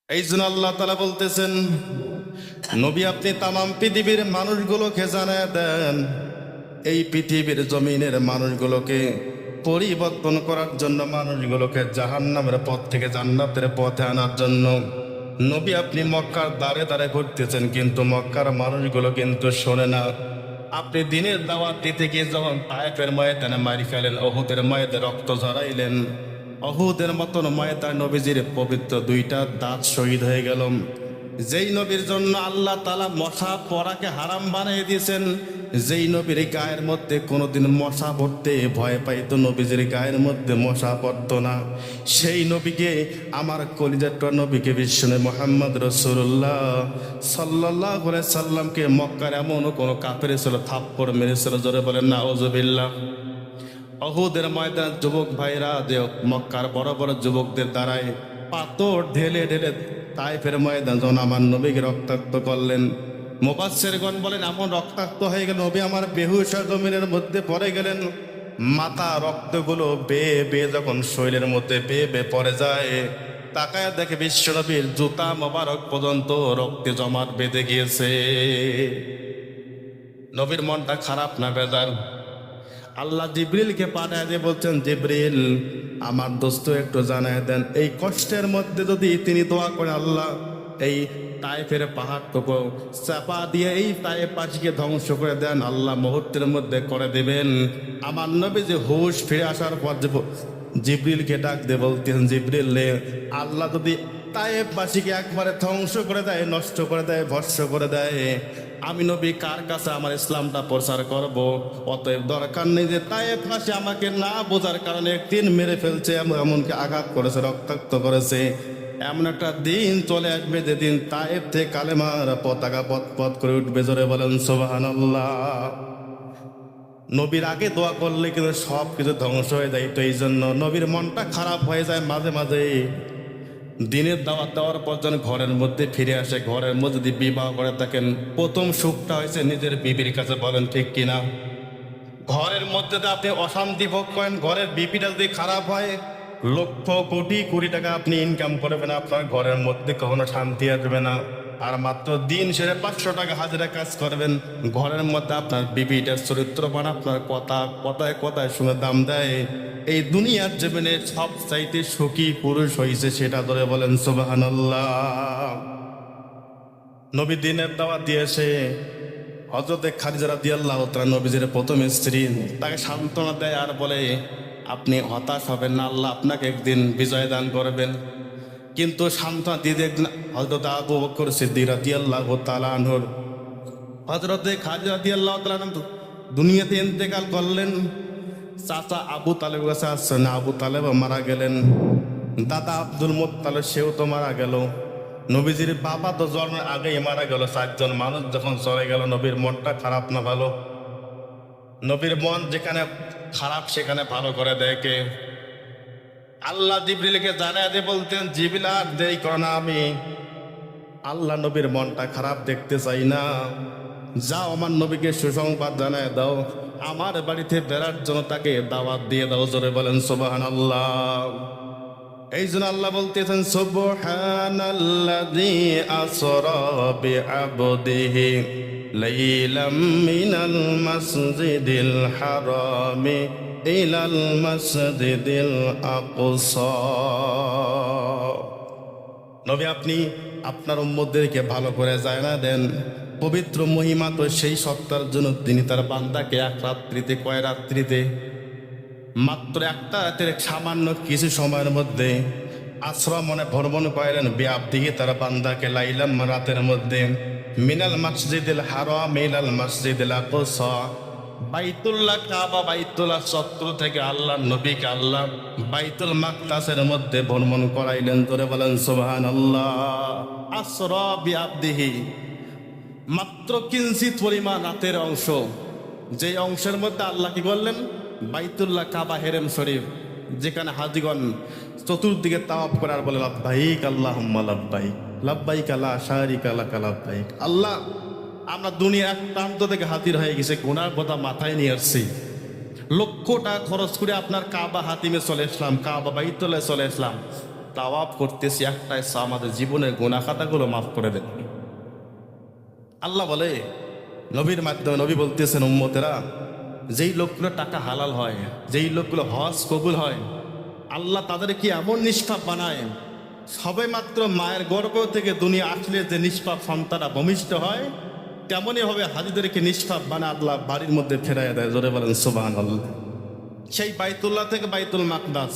এই জন্য আল্লাহ তাআলা বলতেছেন, নবী আপনি তামাম পৃথিবীর মানুষগুলোকে জানায় দেন, এই পৃথিবীর জমিনের মানুষগুলোকে পরিবর্তন করার জন্য, মানুষগুলোকে জাহান্নামের পথ থেকে জান্নাতের পথে আনার জন্য নবী আপনি মক্কার দ্বারে দ্বারে ঘুরতেছেন, কিন্তু মক্কার মানুষগুলো কিন্তু শোনে না। আপনি দিনের দাওয়াত দিতে গিয়ে যখন তায়েফের ময়দানে মারি ফেলেন, ওহুদের ময়দানে রক্ত ঝরাইলেন, অহুদের মতন ময়দান নবীজির পবিত্র দুইটা দাঁত শহীদ হয়ে গেল। যেই নবীর জন্য আল্লাহ তাআলা মশা পড়াকে হারাম বানিয়ে দিয়েছেন, যেই নবীর গায়ের মধ্যে কোনোদিন মশা পড়তে ভয় পাইতো, নবীজির গায়ের মধ্যে মশা পড়তো না, সেই নবীকে, আমার কলিজার নবীকে, বিশ্বনবী মুহাম্মদ রাসূলুল্লাহ সাল্লাল্লাহু আলাইহি সাল্লামকে মক্কার এমন কোনো কাফের ছিল থাপ্পড় মেরেছিল, জোরে বলেন নাউজুবিল্লাহ। অহুদের ময়দান যুবক ভাইরা যে মক্কার বড় বড় যুবকদের দ্বারায় পাথর ঢেলে ঢেলে তায়েফের ময়দান যখন আমার নবীকে রক্তাক্ত করলেন, মুফাসসিরগণ বলেন এমন রক্তাক্ত হয়ে গেল, নবী আমার বেহুশ হয়ে জমিনের মধ্যে পড়ে গেলেন। মাথা রক্তগুলো বেয়ে বেয়ে যখন শরীরের মধ্যে বেয়ে বেয়ে পড়ে যায়, তাকায় দেখে বিশ্বনবীর জুতা মোবারক পর্যন্ত রক্তে জমাট বেঁধে গিয়েছে। নবীর মনটা খারাপ না বেজার? আল্লাহ জিবরিলকে পাঠায় দিয়ে বলছেন, জিবরিল আমার দোস্ত একটু জানায় দেন, এই কষ্টের মধ্যে যদি তিনি দোয়া করেন, আল্লাহ এই তায়েফের পাহাড়টুকু চাপা দিয়ে এই তায়েফবাসীকে ধ্বংস করে দেন, আল্লাহ মুহূর্তের মধ্যে করে দেবেন। আমার নবী যে হুশ ফিরে আসার পর যে জিবরিলকে ডাক দিয়ে বলতেন, জিবরিল আল্লাহ যদি তায়েফবাসীকে একবারে ধ্বংস করে দেয়, নষ্ট করে দেয়, ভস্ম করে দেয়, আমি নবী কার কাছে আমার ইসলামটা প্রচার করব? অতএব দরকার নেই যে তায়েফবাসী আমাকে না বোঝার কারণে একদিন মেরে ফেলছে, এমনকি আঘাত করেছে, রক্তাক্ত করেছে, এমন একটা দিন চলে আসবে যেদিন তায়েফ থেকে কালেমার পতাকা পথ পথ করে উঠবে, জোরে বলেন সুবহানাল্লাহ। নবীর আগে দোয়া করলে কিন্তু সব কিছু ধ্বংস হয়ে যায়, তো এই জন্য নবীর মনটা খারাপ হয়ে যায় মাঝে মাঝে। দিনের দাওয়াত দেওয়ার পর যেন ঘরের মধ্যে ফিরে আসে, ঘরের মধ্যে যদি বিবাহ করে থাকেন, প্রথম সুখটা হয়েছে নিজের বিবির কাছে, বলেন ঠিক কিনা? ঘরের মধ্যে তো আপনি অশান্তি ভোগ করেন, ঘরের বিপিটা যদি খারাপ হয়, লক্ষ কোটি কোটি টাকা আপনি ইনকাম করবেন, আপনার ঘরের মধ্যে কখনো শান্তি আসবে না। আর মাত্র দিন শেষে 500 টাকা হাজিরা কাজ করবেন, ঘরের মধ্যে আপনার বিবিটার চরিত্রবান, আপনার কথায় কথায় শুনে দাম দেয়। এই দুনিয়ার জীবনে সব চাইতে সুখী পুরুষ হয়েছে, সেটা ধরে বলেন সুবহানাল্লাহ। নবী দিনের দাওয়াত দিয়েছে, হযরতে খাদিজা রাদিয়াল্লাহু তাআলা নবীজির প্রথম স্ত্রী, তাকে সান্ত্বনা দেয় আর বলে, আপনি হতাশ হবেন না, আল্লাহ আপনাকে একদিন বিজয় দান করবেন। কিন্তু সান্ত্বনা দিয়ে একদিন হযরতে আবু বকর সিদ্দিক রাদিয়াল্লাহু তাআলা আনহুর, হযরতে খাদিজা রাদিয়াল্লাহু তাআলা আনহু দুনিয়াতে ইন্তেকাল করলেন। চাচা আবু তালেব কাছে আসছেন, আবু তালেব মারা গেলেন। দাদা আব্দুল মুত্তালিব সেও তো মারা গেল। নবীজির বাবা তো জন্মের আগেই মারা গেল। 4জন মানুষ যখন চলে গেল, নবীর মনটা খারাপ না ভালো? নবীর মন যেখানে খারাপ সেখানে ভালো করে দেয় কে? আল্লাহ জিবরিলকে জানায় দিয়ে বলতেন, জিবরিল আর দেরি করো না, আমি আল্লাহ নবীর মনটা খারাপ দেখতে চাই না, যাও আমার নবীকে সুসংবাদ জানায় দাও, আমার বাড়িতে বেড়ার জন্য তাকে দাওয়াত দিয়ে দাও, জোরে বলেন সুবহানাল্লাহ। এই জন্য আল্লাহ বলতেছেন, সুবহানাল্লাযী আসরা বিআবদিহি লাইলাম মিনাল মাসজিদিল হারামি ইলাল মাসজিদিল আকসা। নবী আপনি আপনার উম্মতদেরকে ভালো করে জানা দেন, পবিত্র মহিমা তো সেই সত্তার জন্য তিনি তার বান্দাকে এক রাত্রিতে, কয় রাত্রিতে? মাত্র একটা রাতের সামান্য কিছু সময়ের মধ্যে আশ্রমনে ভ্রমণ করেন, বিআবদিহি তার বান্দাকে, লাইলাম রাতের মধ্যে, মিনাল মাসজিদিল হারাম ইলাল মাসজিদিল আকসা, বাইতুল্লাহ কাবা, বাইতুল্লাহ চত্বর থেকে আল্লাহ নবীকে আল্লাহ বাইতুল মাকদাসের মধ্যে ভ্রমণ করাইলেন, ধরে বলেন সুবহানাল্লাহ। আসরা বিআবদিহি, মাত্র কিঞ্চিত পরিমাণ রাতের অংশ, যে অংশের মধ্যে আল্লাহ কি করলেন? বাইতুল্লাহ কাবা, হেরেম শরীফ, যেখানে হাজিগণ চতুর্দিকে তাওয়াফ করার বলে, লাব্বাইক আল্লাহুম্মা লাব্বাইক, লাব্বাইক লা শারিকা লাকা লাব্বাইক। আল্লাহ আমরা দুনিয়া এক প্রান্ত থেকে হাজির হয়ে গেছে, গুনার কথা মাথায় নিয়ে আসছি, লক্ষ টাকা খরচ করে আপনার কাবা হাতিমে চলে আসলাম, কাবা বাইতুল্লাহ চলে আসলাম, তাওয়াফ করতেছি, একটাই আমাদের জীবনের গুনাহ খাতাগুলো মাফ করে দেন। আল্লাহ বলে নবীর মাধ্যমে, নবী বলতেছেন উম্মতেরা, যেই লোকগুলো টাকা হালাল হয়, যেই লোকগুলো হজ কবুল হয়, আল্লাহ তাদেরকে এমন নিষ্পাপ বানায়, সবে মাত্র মায়ের গর্ভ থেকে দুনিয়া আসলে যে নিষ্পাপ সন্তানরা ভূমিষ্ঠ হয়, তেমনই হবে হাজিদেরকে নিষ্পাপ বানায় আল্লাহ বাড়ির মধ্যে ফেরাইয়া দেয়। জোরে বলেন সুবহানাল্লাহ। সেই বাইতুল্লাহ থেকে বাইতুল মাকদাস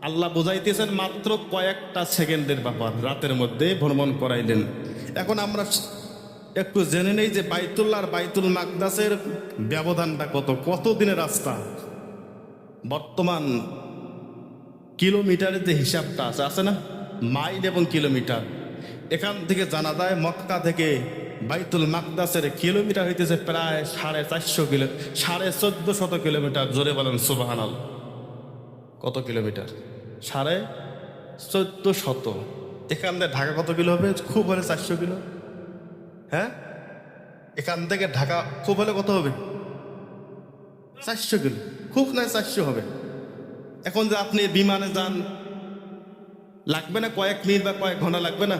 আল্লাহ বুঝাইতেছেন মাত্র কয়েকটা সেকেন্ডের ব্যাপার, রাতের মধ্যে ভ্রমণ করাইলেন। এখন আমরা একটু জেনে নেই যে বাইতুল্লাহ আর বাইতুল মাকদাসের ব্যবধানটা কত দিনের রাস্তা। বর্তমান কিলোমিটারের যে হিসাবটা আছে না, মাইল এবং কিলোমিটার, এখান থেকে জানা যায় মক্কা থেকে বাইতুল মাকদাসের কিলোমিটার হইতেছে প্রায় 450 কিলো, 1450 কিলোমিটার। জোরে বলেন সুবহানাল্লাহ। কত কিলোমিটার? 1450। এখান থেকে ঢাকা কত কিলো হবে? খুব হলে 400 কিলো। হ্যাঁ, এখান থেকে ঢাকা খুব হলে কত হবে? 400 কিলো, খুব নয় 400 হবে। এখন যে আপনি বিমানে যান, লাগবে না কয়েক মিনিট বা কয়েক ঘন্টা, লাগবে না?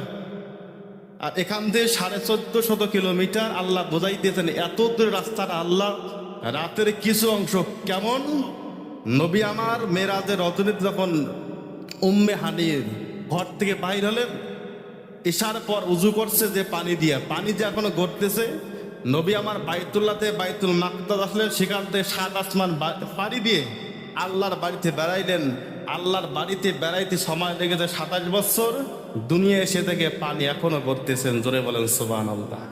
আর এখান থেকে 1450 কিলোমিটার আল্লাহ বোঝাই দিয়েছেন। এত দূর রাস্তাটা আল্লাহ রাতের কিছু অংশ, কেমন নবী আমার মেরাজের রজনীতে যখন উম্মে হানির ঘর থেকে বাইর হলেন, ইশার পর উজু করছে যে পানি দিয়ে এখনো গড়তেছে, নবী আমার বাইতুল্লাহতে বাইতুল মাকদাস আসলেন, সেখান থেকে 7 আসমান পাড়ি দিয়ে আল্লাহর বাড়িতে বেড়াইলেন। আল্লাহর বাড়িতে বেড়াইতে সময় লেগেছে 27 বছর। দুনিয়া এসে থেকে পানি এখনো গড়তেছেন। জোরে বলেন সুবহানাল্লাহ।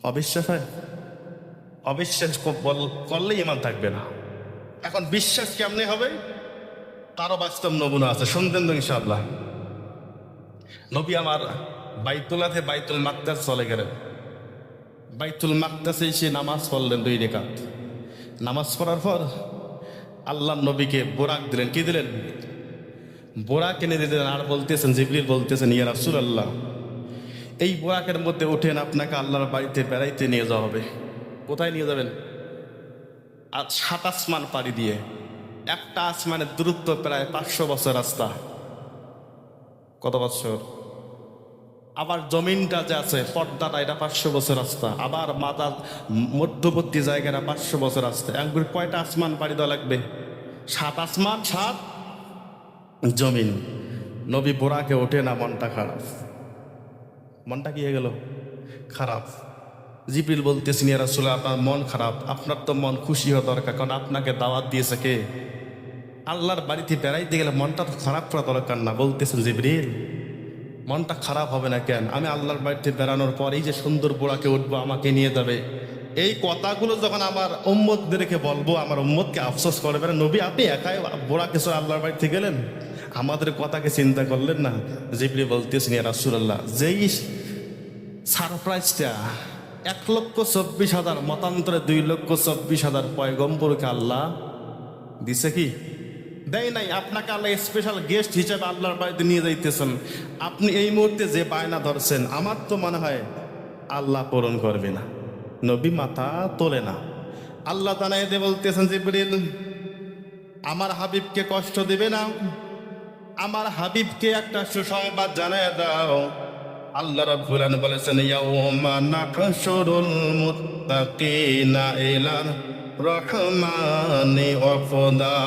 অবিশ্বাস হয়? অবিশ্বাস করলেই ইমান থাকবে না। এখন বিশ্বাস কেমনে হবে? তারও বাস্তব নমুনা আছে, শুনতেন তো ইনশাআল্লাহ। নবী আমার বাইতুল্লাহ থেকে বাইতুল মাকদাস চলে গেলেন। বাইতুল মাকদাসে এসে নামাজ পড়লেন 2 রাকাত। নামাজ পড়ার পর আল্লাহ নবীকে বোরাক দিলেন। কি দিলেন? বোরাক এনে দিলেন। আর বলতেছেন, জিবরিল বলতেছেন, ইয়া রাসূলুল্লাহ, এই বোরাকের মধ্যে ওঠেন, আপনাকে আল্লাহর বাড়িতে বেড়াইতে নিয়ে যাওয়া হবে। কোথায় নিয়ে যাবেন? আর 7 আসমান পাড়ি দিয়ে। একটা আসমানের দূরত্ব প্রায় 500 বছর রাস্তা। কত বছর? আবার জমিনটা যে আছে পর্দাটা, এটা 500 বছর রাস্তা। আবার মাথার মধ্যবর্তী জায়গাটা 500 বছর রাস্তা। একবার কয়টা আসমান পাড়ি দেওয়া লাগবে? 7 আসমান, 7 জমিন। নবী বোরাকে ওঠে না, মনটা খারাপ। মনটা কি হয়ে গেল? খারাপ। জিবরিল বলতেছেন, ইয়া রাসূলুল্লাহ, আপনার মন খারাপ। আপনার তো মন খুশি হওয়া দরকার, কারণ আপনাকে দাওয়াত দিয়েছে কে? আল্লাহর বাড়িতে বেড়াইতে গেলে মনটা তো খারাপ করা দরকার না? বলতেছেন, জিবরিল, মনটা খারাপ হবে না কেন? আমি আল্লাহর বাড়িতে বেড়ানোর পর এই যে সুন্দর বোরাকে উঠবো, আমাকে নিয়ে যাবে, এই কথাগুলো যখন আমার উম্মতদেরকে বলবো, আমার উম্মতকে আফসোস করবে না। নবী, আপনি একাই বোরাকে সরে আল্লাহর বাড়িতে গেলেন, আমাদের কথাকে চিন্তা করলেন না? জিবরিল বলতেছেন, ইয়া রাসূলুল্লাহ, যেই সারপ্রাইজটা 1,24,000 মতান্তরে 2,24,000 পয়গম্বরকে আল্লাহ দিছে, কি দেয় নাই? আপনাকে আল্লাহ স্পেশাল গেস্ট হিসেবে আল্লাহর বাড়িতে নিয়ে যাইতেছেন। আপনি এই মুহূর্তে যে বায়না ধরছেন, আমার তো মনে হয় আল্লাহ পূরণ করবে না। নবী মাথা তোলে না। আল্লাহ তাআলা বলতেছেন, জিবরিল, আমার হাবিবকে কষ্ট দিবে না, আমার হাবিবকে একটা সুসংবাদ জানায় দাও। আল্লাহ রাব্বুল আলামিন বলেছেন, ইয়াউমা নাহশুরুল মুত্তাকিনা ইলার রহমানি ওয়াফদা।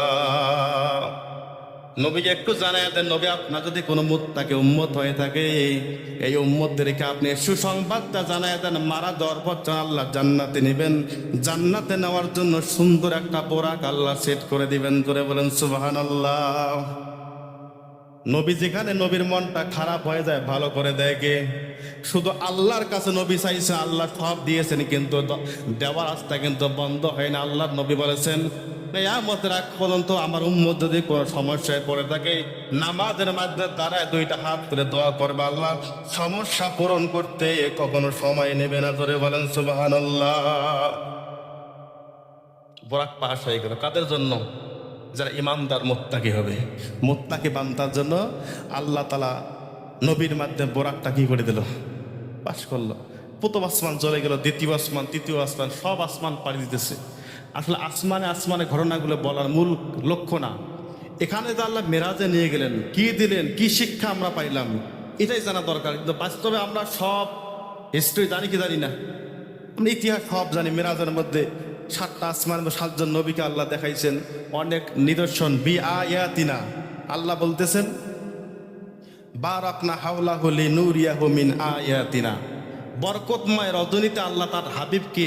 নবীকে একটু জানায় দেন, নবী, আপনার যদি কোনো মুত্তাকি উম্মত হয়ে থাকে, এই উম্মতদেরকে আপনি সুসংবাদটা জানায় দেন, মারা দেওয়ার পর আল্লাহ জান্নাতে নেবেন। জান্নাতে নেওয়ার জন্য সুন্দর একটা বোরাক আল্লাহ সেট করে দিবেন। করে বলেন সুবহানাল্লাহ। নবী যেখানে নবীর মনটা খারাপ হয়ে যায়, ভালো করে দেয় কে? শুধু আল্লাহর কাছে নবী চাইছে, আল্লাহ সব দিয়েছেন, কিন্তু দেওয়ার রাস্তা কিন্তু বন্ধ হয় না। আল্লাহর নবী বলেছেন, কিয়ামতের আগ পর্যন্ত আমার উম্মত যদি কোনো সমস্যায় পড়ে থাকে, নামাজের মাধ্যমে দাঁড়ায় 2টা হাত করে দোয়া করবে, আল্লাহ সমস্যা পূরণ করতে কখনো সময় নেবে না। ধরে বলেন সুবহানাল্লাহ। বোরাক পাশ হয়ে গেল কাদের জন্য? যারা ইমানদার মুত্তাকি হবে। মুত্তাকি বান্দার জন্য আল্লাহ তাআলা নবীর মাধ্যমে বোরাকটা কি করে দিল? পাশ করলো। প্রথম আসমান চলে গেল, দ্বিতীয় আসমান, তৃতীয় আসমান, সব আসমান পাড়ি দিতেছে। আসলে আসমানে আসমানে ঘটনাগুলো বলার মূল লক্ষ্য না, এখানে যে আল্লাহ মেরাজে নিয়ে গেলেন, কি দিলেন, কি শিক্ষা আমরা পাইলাম, এটাই জানা দরকার। কিন্তু বাস্তবে আমরা সব হিস্ট্রি জানি কি জানি না, আমরা ইতিহাস সব জানি। মেরাজের মধ্যে 7টা আসমান, 7জন নবীকে আল্লাহ দেখাইছেন, অনেক নিদর্শন। বি আয়াতিনা, আল্লাহ বলতেছেন বারাকনা হাওলাহু লিনুরিয়াহু মিন আয়াতিনা। বরকতময় রজনীতে আল্লাহ তার হাবিবকে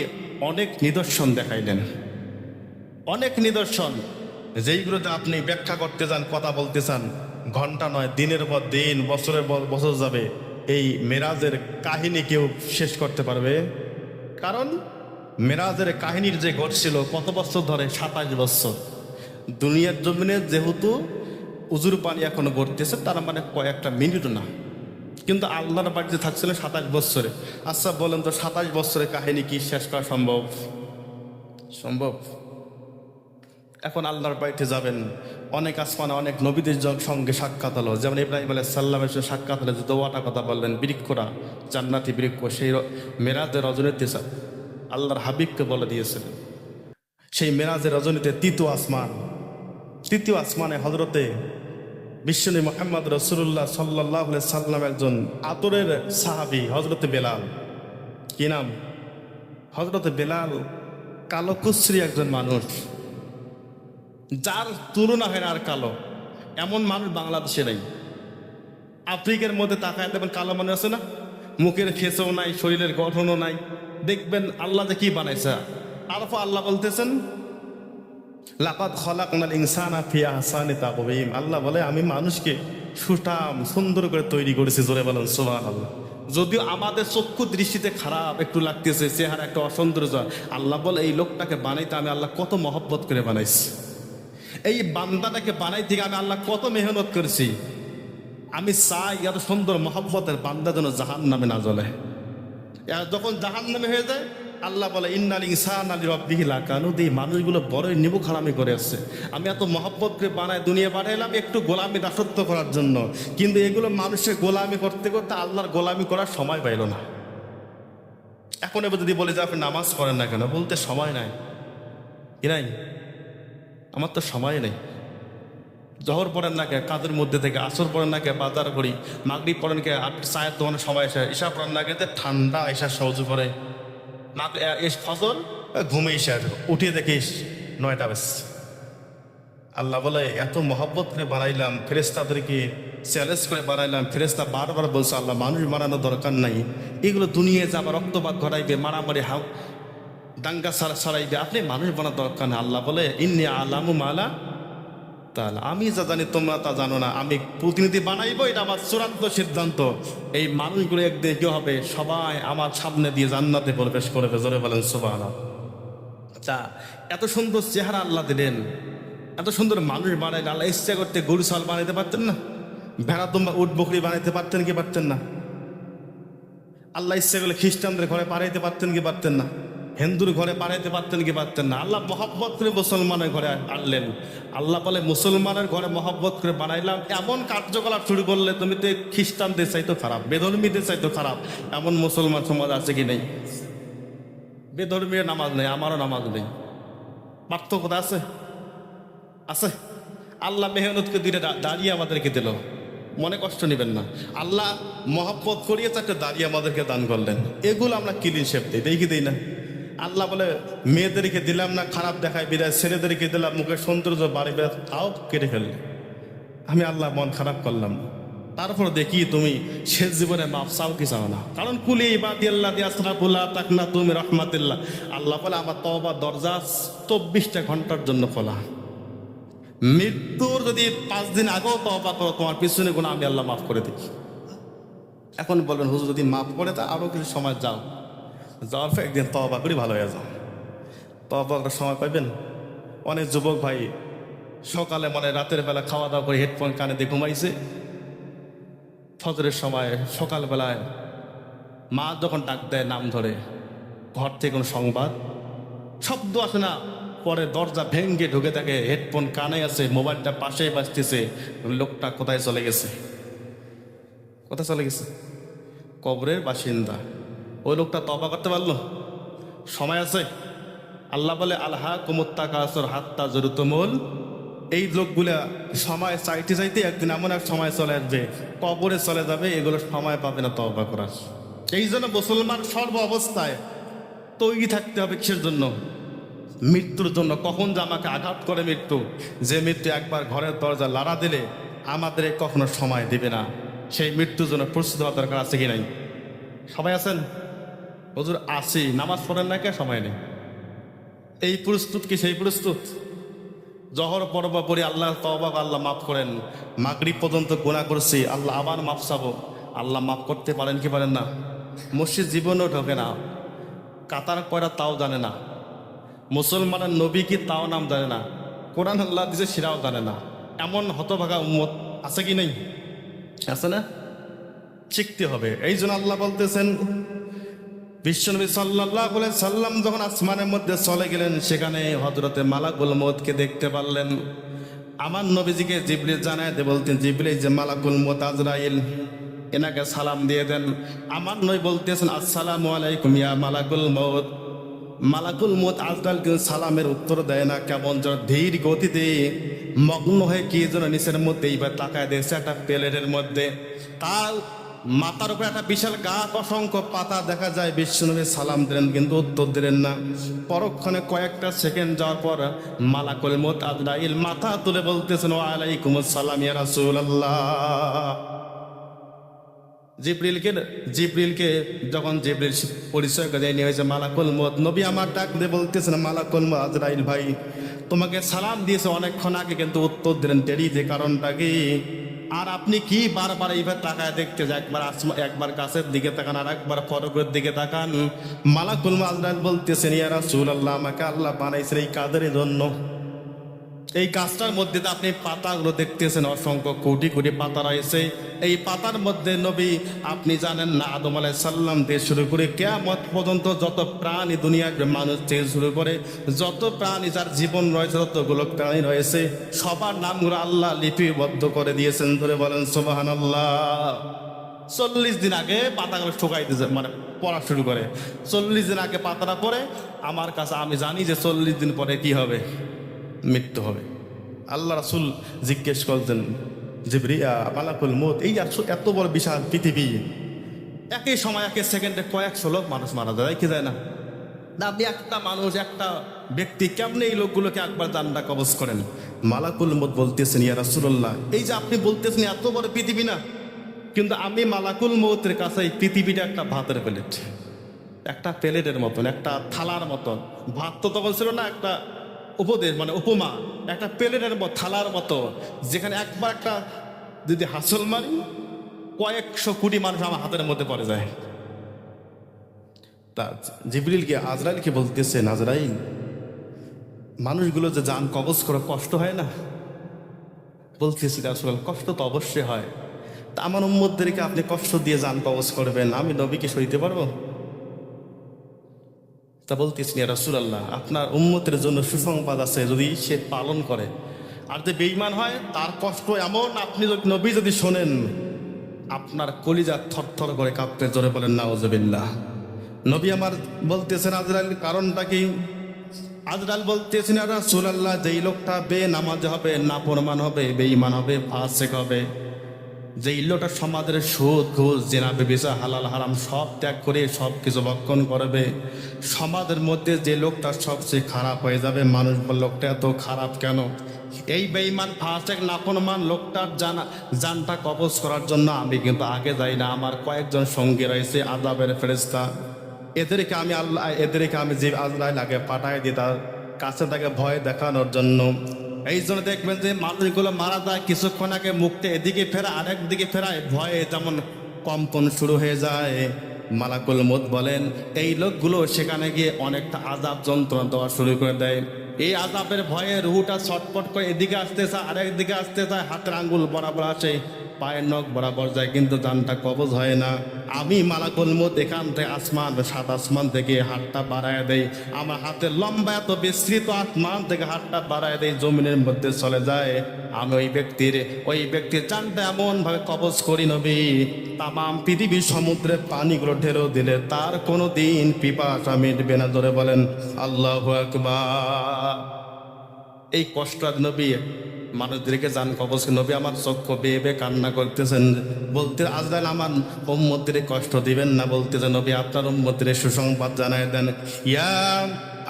অনেক নিদর্শন দেখাইলেন, অনেক নিদর্শন, যেইগুলোতে আপনি ব্যাখ্যা করতে চান, কথা বলতে চান, ঘন্টা নয়, দিনের পর দিন, বছরের পর বছর যাবে, এই মেরাজের কাহিনী কেউ শেষ করতে পারবে? কারণ মেরাজের কাহিনীর যে ঘটছিল কত বছর ধরে, 27 বছর। দুনিয়ার জমিনে যেহেতু উজুর পানি এখনো ঘটতেছে, তার মানে কয়েকটা মিনিট না, কিন্তু আল্লাহর বাড়িতে থাকছিলেন 27 বছরে। আচ্ছা বলেন তো, 27 বছরের কাহিনী কি শেষ করা সম্ভব? সম্ভব? এখন আল্লাহর বাড়িতে যাবেন, অনেক আসমানে অনেক নবীদের সঙ্গে সাক্ষাৎ হলো। যেমন ইব্রাহিম আলাইহিস সালামের সঙ্গে সাক্ষাৎ হলে যে দোয়াটা কথা বললেন, বৃক্ষরা, জান্নাতি বৃক্ষ, সেই মেরাজের রজনীতে আল্লাহর হাবিবকে বলে দিয়েছিলেন। সেই মেরাজের রজনীতে তৃতীয় আসমানে হজরতে বিশ্বনবী মুহাম্মদ রাসূলুল্লাহ সাল্লাল্লাহু আলাইহি সাল্লাম একজন আতরের সাহাবী হজরতে বেলাল। কি নাম? হজরতে বেলাল কালো কুশ্রী একজন মানুষ, যার তুলনা হয় না আর কালো, এমন মানুষ বাংলাদেশে নেই। আফ্রিকার মধ্যে তাকায় দেখবেন কালো মানুষ আছে না, মুখের ফেসও নাই, শরীরের গঠনও নাই, দেখবেন আল্লাহ যে কি বানাইছে। তারপর আল্লাহ বলতেছেন লাকাদ খলাকনাল ইনসানা ফি আহসানি তাকওয়িম। আল্লাহ বলে আমি মানুষকে সুঠাম সুন্দর করে তৈরি করেছি। জোরে বলেন সুবহানাল্লাহ। যদিও আমাদের চক্ষু দৃষ্টিতে খারাপ একটু লাগতেছে, চেহারা একটা অসৌন্দর্য, আল্লাহ বলে এই লোকটাকে বানাইতে আমি আল্লাহ কত মহব্বত করে বানাইছি, এই বান্দাটাকে বানাই থেকে আমি আল্লাহ কত মেহনত করেছি। আমি চাই এত সুন্দর মহব্বতের বান্দা যেন জাহান্নামে না জ্বলে। যখন জাহান্নামে হয়ে যায়, আল্লাহ বলে ইন্নাল ইনসানা লিরাব্বিহি লাকানুদ। এই মানুষগুলো বড়ই নিবুখ হারামি করে আসছে। আমি এত মহব্বত করে বানায় দুনিয়া বানাইলাম একটু গোলামি দাসত্ব করার জন্য, কিন্তু এগুলো মানুষের গোলামি করতে করতে আল্লাহর গোলামি করার সময় পাইল না। এখন এবার যদি বলে যে আপনি নামাজ পড়েন না কেন, বলতে সময় নাই। কি নাই? আমার তো সময় নেই। জহর পড়েন না কে, কাজের মধ্যে থেকে, আসর পড়েন না কে, বাজার করি, মাগরিব পড়েন কে, চায়ের দোকানের সময় এসে, ঈশা পড়েন না কে, ঠান্ডা ঈশা সহজু করে, ফজর ঘুমে ঈশা উঠিয়ে দেখিস 9টা বেশ। আল্লাহ বলে এত মহব্বত করে বানাইলাম, ফেরেশতাদেরকে চ্যালেঞ্জ করে বানাইলাম। ফেরেশতা বারবার বলছে আল্লাহ মানুষ বানানোর দরকার নাই, এগুলো দুনিয়ায় যাবে, রক্তপাত ঘটাইবে, মারামারি দাঙ্গা ছড়াইবে, আপনি মানুষ বানানোর দরকার না। আল্লাহ বলে ইন্নী আলামু মালা তাহলে আমি যা জানি তোমরা তা জানো না, আমি প্রতিনিধি বানাইবো, এটা আমার চূড়ান্ত সিদ্ধান্ত। এই মানুষগুলো একদিন কি হবে, সবাই আমার সামনে দিয়ে জান্নাতে প্রবেশ করবে। জোরে বলেন সুবহানাল্লাহ। আচ্ছা, এত সুন্দর চেহারা আল্লাহ দিলেন, এত সুন্দর মানুষ বানাইলেন, আল্লাহ ইচ্ছা করতে গরু ছাল বানাইতে পারতেন না? ভেড়া দুম্বা উট বকরি বানাইতে পারতেন কি পারতেন না? আল্লাহ ইচ্ছা করলে খ্রিস্টানদের ঘরে পাঠাইতে পারতেন কি পারতেন না? হিন্দুর ঘরে পাঠাইতে পারতেন কি পারতেন না? আল্লাহ মহব্বত করে মুসলমানের ঘরে আনলেন। আল্লাহ বলে মুসলমানের ঘরে মহব্বত করে বানাইলাম, এমন কার্যকলাপ শুরু করলে তুমি তো খ্রিস্টানদের চাইতো খারাপ, বেধর্মীদের চাইতো খারাপ। এমন মুসলমান সমাজ আছে কি নেই? বেধর্মীর নামাজ নেই, আমারও নামাজ নেই, পার্থক্য আছে? আছে। আল্লাহ মেহনতকে দুইটা দাঁড়িয়ে আমাদেরকে দিল, মনে কষ্ট নেবেন না। আল্লাহ মহব্বত করিয়ে চারটে দাঁড়িয়ে আমাদেরকে দান করলেন, এগুলো আমরা ক্লিন শেপ দিই, দেখি দিই না? আল্লাহ বলে মেয়েদেরকে দিলাম না খারাপ দেখায় বিরায়, ছেলেদেরকে দিলাম মুখের সৌন্দর্য বাড়ি বেড়া, তাও কেটে ফেললে। আমি আল্লাহ মন খারাপ করলাম। তারপর দেখি তুমি শেষ জীবনে মাপ চাও কি চাও না? কারণ কুলি ইবাদিয়াল্লাহ দিয়াসরাফুল্লাহ তাকনা তুমি রহমাতিল্লাহ। আল্লাহ বলে আমার তওবার দরজা 24টা ঘন্টার জন্য খোলা। মৃত্যুর যদি 5 দিন আগেও তওবা করো, তোমার পিছনে গুনাহ আমি আল্লাহ মাফ করে দিই। এখন বলবেন হুজুর যদি মাফ করে তা আরো কিছু সময় যাও, যাওয়ার পর একদিন তওবা করে ভালো হয়ে যাও। তওবা করার সময় পাইবেন? অনেক যুবক ভাই সকালে মানে রাতের বেলা খাওয়া দাওয়া করে হেডফোন কানে দিয়ে ঘুমাইছে, ফজরের সময় সকালবেলায় মা যখন ডাক দেয় নাম ধরে, ঘর থেকে কোনো সংবাদ শব্দ আসে না, পরে দরজা ভেঙ্গে ঢুকে থাকে, হেডফোন কানে আছে, মোবাইলটা পাশেই বাজতেছে, লোকটা কোথায় চলে গেছে? কোথায় চলে গেছে? কবরের বাসিন্দা। ওই লোকটা তওবা করতে পারলো? সময় আছে। আল্লাহ বলে আল্লাহ কুমুত্তাকাসুর হাত্তা জুরতুমুল এই লোকগুলা সময় চাইতে চাইতে একদিন এমন এক সময় চলে আসবে, কবরে চলে যাবে, এগুলো সময় পাবে না তওবা করার। এই জন্য মুসলমান সর্ব অবস্থায় তৈরি থাকতে হবে কিসের জন্য? মৃত্যুর জন্য। কখন যে আমাকে আঘাত করে মৃত্যু, যে মৃত্যু একবার ঘরের দরজা লাড়া দিলে আমাদের কখনো সময় দিবে না, সেই মৃত্যুর জন্য প্রস্তুত হওয়ার দরকার আছে কি নাই? সবাই আছেন? হুজুর আসি, নামাজ পড়েন না, কে সময় নেই। এই প্রস্তুত কি সেই প্রস্তুত? জহর পর্ব পড়ি, আল্লাহ তওবা, আল্লাহ মাফ করেন। মাগরিব পর্যন্ত গুনাহ করছি, আল্লাহ আবার মাফ চাবো, আল্লাহ মাফ করতে পারেন কি পারেন না? মসজিদ জীবনেও ঢোকে না, কাতার কয়রা তাও জানে না, মুসলমানের নবী কি তাও নাম জানে না, কোরআন আল্লাহ দিছে সেটাও জানে না। এমন হতভাগা উম্মত আছে কি নেই? আছে না? শিখতে হবে। এই জন্য আল্লাহ বলতেছেন, বিশ্বনবী সাল্লাল্লাহু আলাইহি সাল্লাম যখন আসমানের মধ্যে চলে গেলেন, সেখানে হযরতে মালাকুল মউতকে দেখতে পারলেন। আমার নবীজিকে জিবরিল জানায় দিয়ে বলতেন, জিবরিল যে মালাকুল মউত আজরাইল, এনাকে সালাম দিয়ে দেন। আমার নবী বলতেছেন, আসসালামু আলাইকুম ইয়া মালাকুল মউত। মালাকুল মউত আজরাইল কিন্তু সালামের উত্তর দেয় না, কেমন যেন ধীর গতিতে মগ্ন হয়ে কি যেন নিচের মধ্যে এইবার তাকায় দেখছে একটা প্লেটের মধ্যে। তার মাথার উপরে একটা বিশাল গাছ, অসংখ্য পাতা দেখা যায়। বিশ্বনবী সালাম দিলেন কিন্তু উত্তর দিলেন না। পরক্ষণে কয়েকটা সেকেন্ড যাওয়ার পর মালাকুল মউত আজরাইল মাথা তুলে বলতেছেন, ওয়া আলাইকুমুস সালাম ইয়া রাসূলুল্লাহ। জিবরিলকে যখন জিবরিল পরিচয় করে নিয়ে হয়েছে মালাকুল মউত, নবী আমার ডাক দিয়ে বলতেছেন, মালাকুল মউত আজরাইল ভাই, তোমাকে সালাম দিয়েছে অনেকক্ষণ আগে কিন্তু উত্তর দিলেন দেরি, যে কারণটা কি? আর আপনি কি বারবার এইভাবে তাকায় দেখতে যে একবার গাছের দিকে তাকান আর একবার ফরকের দিকে তাকান? মালাকুল মউত আজরাইল বলতেছেন, ইয়া রাসূলুল্লাহ, আমাকে আল্লাহ বানাইছেন এই কাজের জন্য। এই গাছটার মধ্যে আপনি পাতাগুলো দেখতেছেন, অসংখ্য কোটি কোটি পাতা রয়েছে। এই পাতার মধ্যে নবী আপনি জানেন না, আদম আলাইহিস সালাম থেকে শুরু করে কিয়ামত পর্যন্ত যত প্রাণী দুনিয়ার মানুষ থেকে শুরু করে যত প্রাণী যার জীবন রয়েছে, যতগুলো প্রাণী রয়েছে, সবার নামগুলো আল্লাহ লিপিবদ্ধ করে দিয়েছেন। ধরে বলেন সুবহানাল্লাহ। 40 দিন আগে পাতাগুলো শুকাই দিয়েছে, মানে পড়া শুরু করে। 40 দিন আগে পাতাটা পড়ে আমার কাছে, আমি জানি যে 40 দিন পরে কি হবে, মৃত্যু হবে। আল্লাহ রাসূল জিজ্ঞেস করতেন, জিবরিল, মালাকুল মউত, এই এত বড় বিশাল পৃথিবী, একই সময় একের সেকেন্ডে কয়েকশো লোক মানুষ মারা যায় কি যায় না? আপনি একটা মানুষ, একটা ব্যক্তি, কেমনে এই লোকগুলোকে একবার জান্নাত কবজ করেন? মালাকুল মউত বলতেছেন, ইয়া রাসূলুল্লাহ, এই যে আপনি বলতেছেন এত বড় পৃথিবী না, কিন্তু আমি মালাকুল মউতের কাছে এই পৃথিবীটা একটা ভাতের প্লেট, একটা প্লেটের মতন, একটা থালার মতন। ভাত তো তখন ছিল না, একটা উপদেশ মানে উপমা, একটা প্লেটের থালার মতো, যেখানে একবার একটা যদি হাসল মারি কয়েকশো কোটি মানুষ আমার হাতের মধ্যে পড়ে যায়। তা জিবরিলকে আজরাইলকে বলতেছেন, আজরাইল, মানুষগুলো যে জান কবজ করে কষ্ট হয় না? বলতেছি রাসূল, কষ্ট তো অবশ্যই হয়। তা আমার উম্মতদেরকে আপনি কষ্ট দিয়ে জান কবজ করবেন, আমি নবীকে সইতে পারবো? তা বলতেছেন, ইয়া রাসূলুল্লাহ, আপনার উম্মতের জন্য সুসংবাদ আছে, যদি সে পালন করে। আর যে বেঈমান হয় তার কষ্ট এমন, আপনি নবী যদি শোনেন আপনার কলিজা থরথর করে কাঁপতে। জোরে বলেন নাউজুবিল্লাহ। নবী আমার বলতেছেন, আজরাইল, কারণটা কি? আজরাইল বলতেছেন, ইয়া রাসূলুল্লাহ, যেই লোকটা বেনামাজ হবে, নাফরমান হবে, বেঈমান হবে, ফাসিক হবে, যে লোকটা সমাজের সুদ ঘুষ জেনা ব্যভিচার হালাল হারাম সব ত্যাগ করে সব কিছু ভক্ষণ করবে, সমাজের মধ্যে যে লোকটা সবচেয়ে খারাপ হয়ে যাবে। মানুষ বল, লোকটা এত খারাপ কেন? এই বেঈমান ফাসিক নাফরমান লোকটার জানটা কবজ করার জন্য আমি কিন্তু আগে যাই না, আমার কয়েকজন সঙ্গী রয়েছে আযাবের ফেরেশতা, এদেরকে আমি যে আজরাইল আগে পাঠায় দিই তার কাছে, তাকে ভয় দেখানোর জন্য। এই জন্য দেখবেন যে মানুষগুলো মারা যায়, কিছুক্ষণ আগে মুখটা এদিকে ফেরা আরেক দিকে ফেরায়, ভয়ে যেমন কম্পন শুরু হয়ে যায়। মালাকুল মউত বলেন, এই লোকগুলো সেখানে গিয়ে অনেকটা আযাব যন্ত্রণা দেওয়া শুরু করে দেয়। এই আযাবের ভয়ে রুহুটা ছটপট করে এদিকে আসতে চায়, আরেক দিকে আসতে চায়, হাতের আঙ্গুল বরাবর আসে, পায়ের নখ বরাবর যায়, কিন্তু জানটা কবজ হয় না। আমি মালাকুল মউত এখান থেকে আসমান, সাত আসমান থেকে হাতটা বাড়ায় দেই, আমার হাতের লম্বা এত বিস্তৃত আসমান থেকে হাতটা বাড়ায় দেই, জমিনের মধ্যে চলে যায়। আমি ওই ব্যক্তির জানটা এমন ভাবে কবজ করি নবী, তামাম পৃথিবীর সমুদ্রে পানিগুলো ঢেলেও দিলে তার কোনো দিন পিপাসা মিটবে না। ধরে বলেন আল্লাহু আকবার। এই কষ্ট আজ নবী মানুষদেরকে জান কবজ নবী আমার চক্ষু বেয়ে বেয়ে কান্না করতেছেন, বলতে আজরাইল আমার উম্মতদের কষ্ট দিবেন না, বলতেছে নবী আপনার উম্মতদের সুসংবাদ জানায় দেন। ইয়া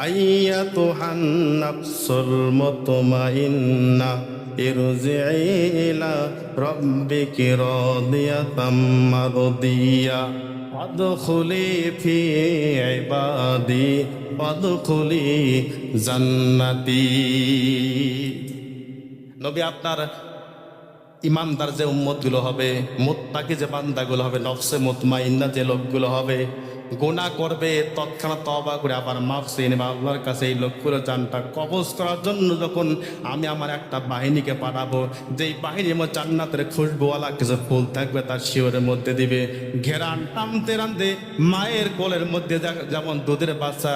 আইয়াতুহান নাফসুল মুতমাইন্না ইরজিই ইলা রাব্বিকি রাদিয়াতাম মারদিয়া আদখুলি ফি ইবাদি আদখুলি জান্নাতি। নবী আপনার ইমানদার যে উম্মতগুলো হবে, মুত্তাকি যে বান্দাগুলো হবে, নফসে মুতমাইন্না যে লোকগুলো হবে, গুনাহ করবে তৎক্ষণাৎ তওবা করে আবার মাফ চেয়ে নেবে আল্লাহর কাছে, এই লোকগুলো জানটা কবজ করার জন্য যখন আমি আমার একটা বাহিনীকে পাঠাবো, যেই বাহিনীর মধ্যে জান্নাতের খুশবুওয়ালা কিছু ফুল থাকবে তার শিওরের মধ্যে দিবে, ঘেরান টানতে টানতে মায়ের কোলের মধ্যে যেমন দুধের বাচ্চা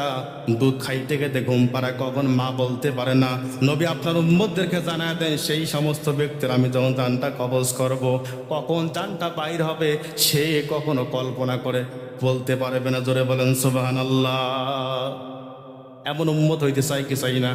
দুধ খাইতে খেতে ঘুম পাড়ায়, কখন মা বলতে পারে না, নবী আপনার উম্মতদেরকে জানায় দেন সেই সমস্ত ব্যক্তির আমি যখন জানটা কবজ করব, কখন জানটা বাইর হবে সে কখনো কল্পনা করে বলতে পারবে না। জোরে বলেন সুবহানাল্লাহ। এমন উম্মত হইতে চাই কি চাই না?